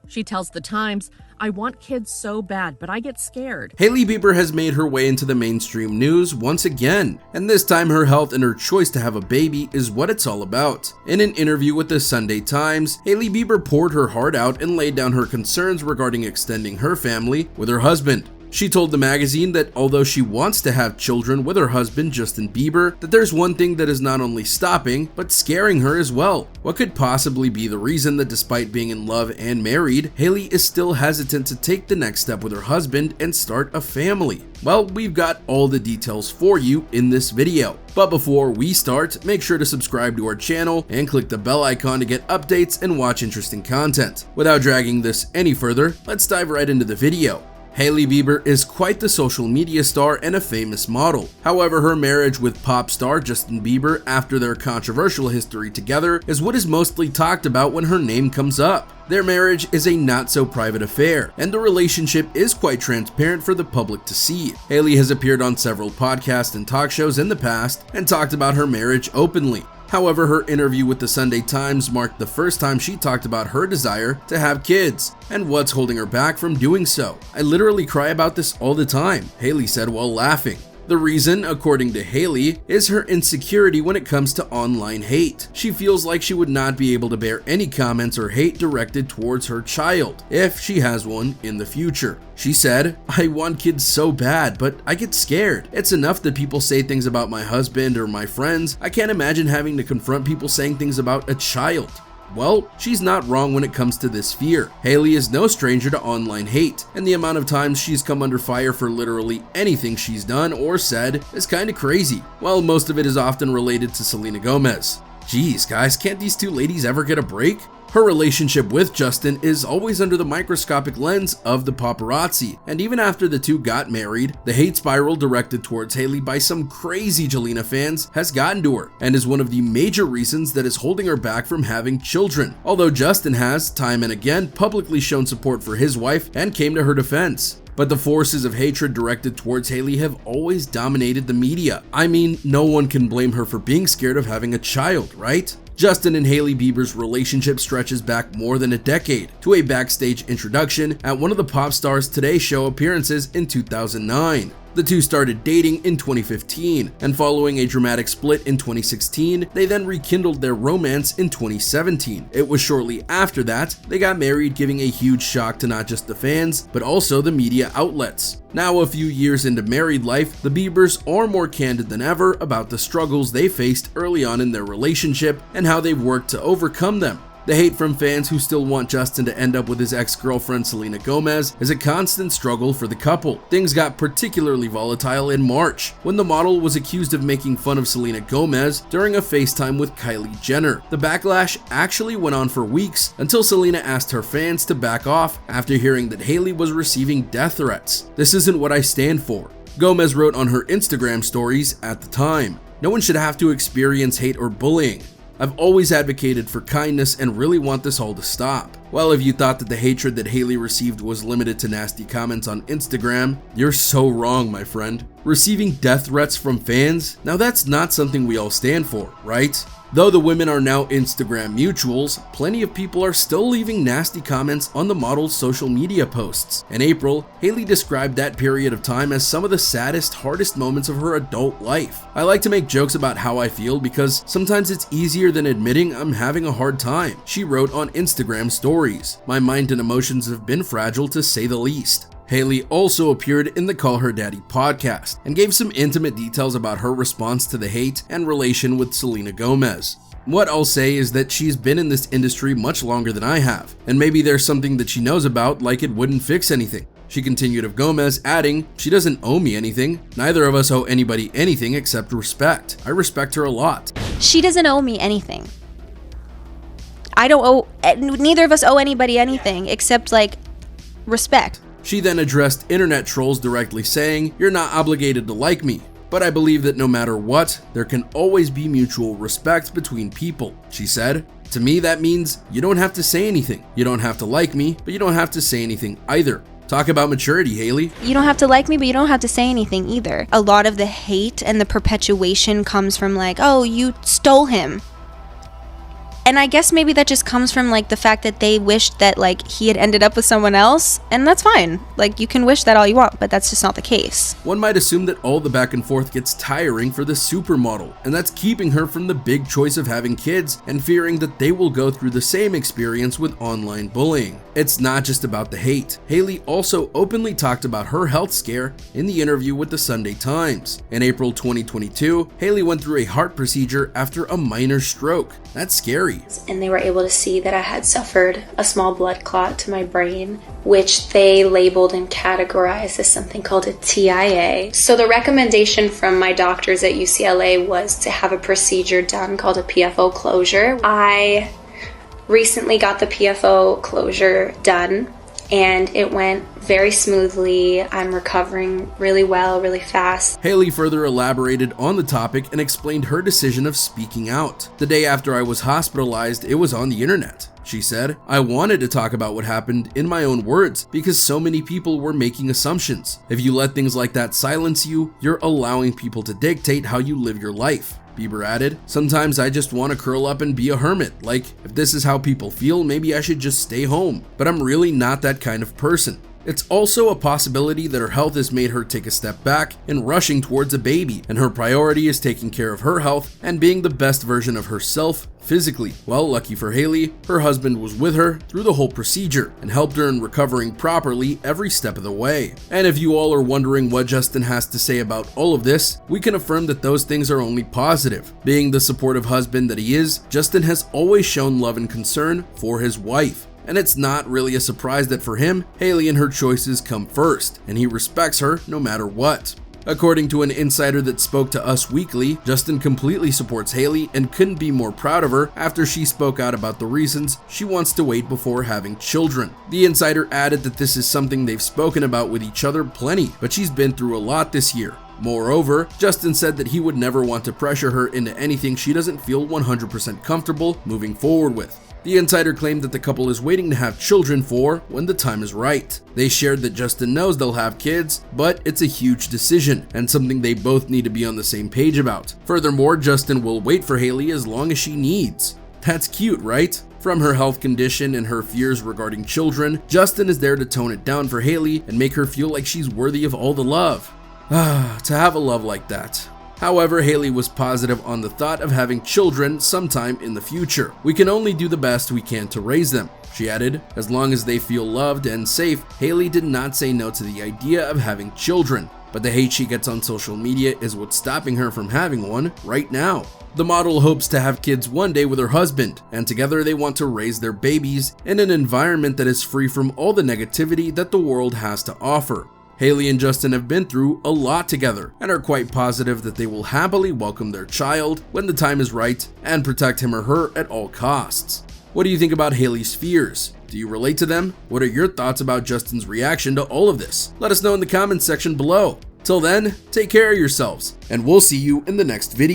She tells The Times, "I want kids so bad, but I get scared." Hailey Bieber has made her way into the mainstream news once again, and this time her health and her choice to have a baby is what it's all about. In an interview with the Sunday Times, Hailey Bieber poured her heart out and laid down her concerns regarding extending her family with her husband. She told the magazine that although she wants to have children with her husband Justin Bieber, that there's one thing that is not only stopping, but scaring her as well. What could possibly be the reason that despite being in love and married, Hailey is still hesitant to take the next step with her husband and start a family? Well, we've got all the details for you in this video. But before we start, make sure to subscribe to our channel and click the bell icon to get updates and watch interesting content. Without dragging this any further, let's dive right into the video. Hailey Bieber is quite the social media star and a famous model. However, her marriage with pop star Justin Bieber after their controversial history together is what is mostly talked about when her name comes up. Their marriage is a not-so-private affair, and the relationship is quite transparent for the public to see. Hailey has appeared on several podcasts and talk shows in the past and talked about her marriage openly. However, her interview with the Sunday Times marked the first time she talked about her desire to have kids and what's holding her back from doing so. "I literally cry about this all the time," Hailey said while laughing. The reason, according to Hailey, is her insecurity when it comes to online hate. She feels like she would not be able to bear any comments or hate directed towards her child, if she has one in the future. She said, "I want kids so bad, but I get scared. It's enough that people say things about my husband or my friends. I can't imagine having to confront people saying things about a child." Well, she's not wrong when it comes to this fear. Hailey is no stranger to online hate, and the amount of times she's come under fire for literally anything she's done or said is kinda crazy. While most of it is often related to Selena Gomez. Geez, guys, can't these two ladies ever get a break? Her relationship with Justin is always under the microscopic lens of the paparazzi, and even after the two got married, the hate spiral directed towards Hailey by some crazy Jelena fans has gotten to her, and is one of the major reasons that is holding her back from having children. Although Justin has, time and again, publicly shown support for his wife and came to her defense. But the forces of hatred directed towards Hailey have always dominated the media. I mean, no one can blame her for being scared of having a child, right? Justin and Hailey Bieber's relationship stretches back more than a decade to a backstage introduction at one of the Pop Stars Today show appearances in 2009. The two started dating in 2015, and following a dramatic split in 2016, they then rekindled their romance in 2017. It was shortly after that they got married, giving a huge shock to not just the fans, but also the media outlets. Now, a few years into married life, the Biebers are more candid than ever about the struggles they faced early on in their relationship and how they've worked to overcome them. The hate from fans who still want Justin to end up with his ex-girlfriend Selena Gomez is a constant struggle for the couple. Things got particularly volatile in March, when the model was accused of making fun of Selena Gomez during a FaceTime with Kylie Jenner. The backlash actually went on for weeks until Selena asked her fans to back off after hearing that Hailey was receiving death threats. "This isn't what I stand for," Gomez wrote on her Instagram stories at the time. "No one should have to experience hate or bullying. I've always advocated for kindness and really want this all to stop." Well, if you thought that the hatred that Hailey received was limited to nasty comments on Instagram, you're so wrong, my friend. Receiving death threats from fans? Now that's not something we all stand for, right? Though the women are now Instagram mutuals, plenty of people are still leaving nasty comments on the model's social media posts. In April, Hailey described that period of time as some of the saddest, hardest moments of her adult life. "I like to make jokes about how I feel because sometimes it's easier than admitting I'm having a hard time," she wrote on Instagram stories. "My mind and emotions have been fragile to say the least." Hailey also appeared in the Call Her Daddy podcast and gave some intimate details about her response to the hate and relation with Selena Gomez. What I'll say is that she's been in this industry much longer than I have, and maybe there's something that she knows about, like it wouldn't fix anything. She continued of Gomez, adding, "She doesn't owe me anything. Neither of us owe anybody anything except respect. I respect her a lot." She doesn't owe me anything. Neither of us owe anybody anything except, like, respect. She then addressed internet trolls directly saying, "You're not obligated to like me, but I believe that no matter what, there can always be mutual respect between people." She said, "To me, that means you don't have to say anything. You don't have to like me, but you don't have to say anything either." Talk about maturity, Hailey. You don't have to like me, but you don't have to say anything either. A lot of the hate and the perpetuation comes from like, "Oh, you stole him." And I guess maybe that just comes from like the fact that they wished that like he had ended up with someone else, and that's fine. Like, you can wish that all you want, but that's just not the case. One might assume that all the back and forth gets tiring for the supermodel, and that's keeping her from the big choice of having kids and fearing that they will go through the same experience with online bullying. It's not just about the hate. Hailey also openly talked about her health scare in the interview with the Sunday Times. In April 2022, Hailey went through a heart procedure after a minor stroke. That's scary. And they were able to see that I had suffered a small blood clot to my brain, which they labeled and categorized as something called a TIA. So the recommendation from my doctors at UCLA was to have a procedure done called a PFO closure. I recently got the PFO closure done, and it went very smoothly. I'm recovering really well, really fast. Hailey further elaborated on the topic and explained her decision of speaking out. The day after I was hospitalized, it was on the internet. She said, "I wanted to talk about what happened in my own words because so many people were making assumptions. If you let things like that silence you, you're allowing people to dictate how you live your life." Bieber added, "Sometimes I just want to curl up and be a hermit. Like, if this is how people feel, maybe I should just stay home. But I'm really not that kind of person." It's also a possibility that her health has made her take a step back in rushing towards a baby, and her priority is taking care of her health and being the best version of herself physically. Well, lucky for Hailey, her husband was with her through the whole procedure and helped her in recovering properly every step of the way. And if you all are wondering what Justin has to say about all of this, we can affirm that those things are only positive. Being the supportive husband that he is, Justin has always shown love and concern for his wife. And it's not really a surprise that for him, Hailey and her choices come first, and he respects her no matter what. According to an insider that spoke to Us Weekly, Justin completely supports Hailey and couldn't be more proud of her after she spoke out about the reasons she wants to wait before having children. The insider added that this is something they've spoken about with each other plenty, but she's been through a lot this year. Moreover, Justin said that he would never want to pressure her into anything she doesn't feel 100% comfortable moving forward with. The insider claimed that the couple is waiting to have children for when the time is right. They shared that Justin knows they'll have kids, but it's a huge decision and something they both need to be on the same page about. Furthermore, Justin will wait for Hailey as long as she needs. That's cute, right? From her health condition and her fears regarding children, Justin is there to tone it down for Hailey and make her feel like she's worthy of all the love. To have a love like that. However, Hailey was positive on the thought of having children sometime in the future. "We can only do the best we can to raise them," she added. As long as they feel loved and safe, Hailey did not say no to the idea of having children. But the hate she gets on social media is what's stopping her from having one right now. The model hopes to have kids one day with her husband, and together they want to raise their babies in an environment that is free from all the negativity that the world has to offer. Hailey and Justin have been through a lot together and are quite positive that they will happily welcome their child when the time is right and protect him or her at all costs. What do you think about Hailey's fears? Do you relate to them? What are your thoughts about Justin's reaction to all of this? Let us know in the comments section below. Till then, take care of yourselves, and we'll see you in the next video.